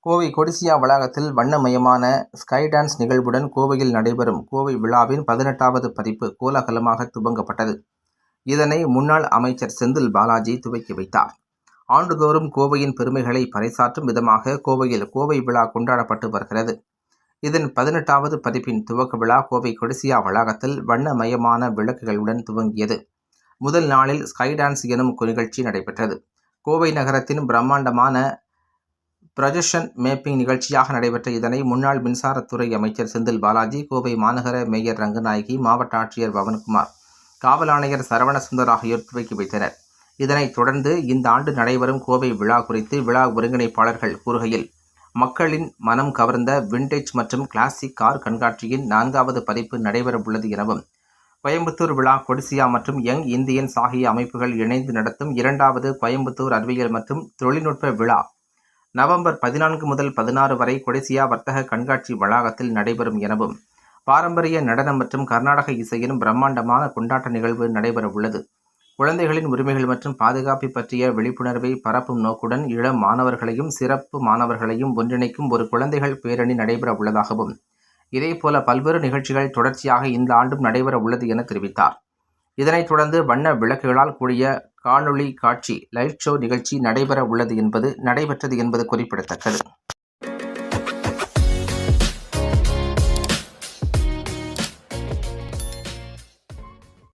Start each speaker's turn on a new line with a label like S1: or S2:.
S1: கோவை கொடிசியா வளாகத்தில் வண்ணமயமான sky dance நிகழ்வுடன் கோவையில் நடைபெறும் கோவை விழாவின் 18வது பதிப்பு கோலாகலமாக துவங்கப்பட்டது. இதனை முன்னாள் அமைச்சர் செந்தில் பாலாஜி துவக்கி வைத்தார். ஆண்டுதோறும் கோவையின் பெருமைகளை பறைசாற்றும் விதமாக கோவையில் கோவை விழா கொண்டாடப்பட்டு வருகிறது. இதன் 18வது பதிப்பின் துவக்க விழா கோவை கொடிசியா வளாகத்தில் வண்ணமயமான விளக்குகளுடன் துவங்கியது. முதல் நாளில் ஸ்கை டான்ஸ் எனும் நிகழ்ச்சி நடைபெற்றது. கோவை நகரத்தின் பிரம்மாண்டமான ப்ரொஜெக்ஷன் மேப்பிங் நிகழ்ச்சியாக நடைபெற்ற இதனை முன்னாள் மின்சாரத்துறை அமைச்சர் செந்தில் பாலாஜி, கோவை மாநகர மேயர் ரங்கநாயகி, மாவட்ட ஆட்சியர் பவன்குமார், காவல் ஆணையர் சரவணசுந்தர் ஆகியோர் துவக்கி வைத்தனர். இதனைத் தொடர்ந்து இந்த ஆண்டு நடைபெறும் கோவை விழா குறித்து விழா ஒருங்கிணைப்பாளர்கள் கூறுகையில், மக்களின் மனம் கவர்ந்த விண்டேஜ் மற்றும் கிளாசிக் கார் கண்காட்சியின் 4வது பதிப்பு நடைபெறவுள்ளது எனவும், கோயம்புத்தூர் விழா, கொடிசியா மற்றும் யங் இந்தியன்ஸ் ஆகிய அமைப்புகள் இணைந்து நடத்தும் 2வது கோயம்புத்தூர் அறிவியல் மற்றும் தொழில்நுட்ப விழா நவம்பர் 14 முதல் 16 வரை கொடிசியா வர்த்தக கண்காட்சி வளாகத்தில் நடைபெறும் எனவும், பாரம்பரிய நடனம் மற்றும் கர்நாடக இசையின் பிரம்மாண்டமான கொண்டாட்ட நிகழ்வு நடைபெறவுள்ளது. குழந்தைகளின் உரிமைகள் மற்றும் பாதுகாப்பு பற்றிய விழிப்புணர்வை பரப்பும் நோக்குடன் இளம் மாணவர்களையும் சிறப்பு மாணவர்களையும் ஒன்றிணைக்கும் ஒரு குழந்தைகள் பேரணி நடைபெற உள்ளதாகவும், இதேபோல பல்வேறு நிகழ்ச்சிகள் தொடர்ச்சியாக இந்த ஆண்டும் நடைபெற உள்ளது என தெரிவித்தார். இதனைத் தொடர்ந்து வண்ண விளக்குகளால் கூடிய காணொளி காட்சி லைட் ஷோ நிகழ்ச்சி நடைபெற்றது என்பது குறிப்பிடத்தக்கது.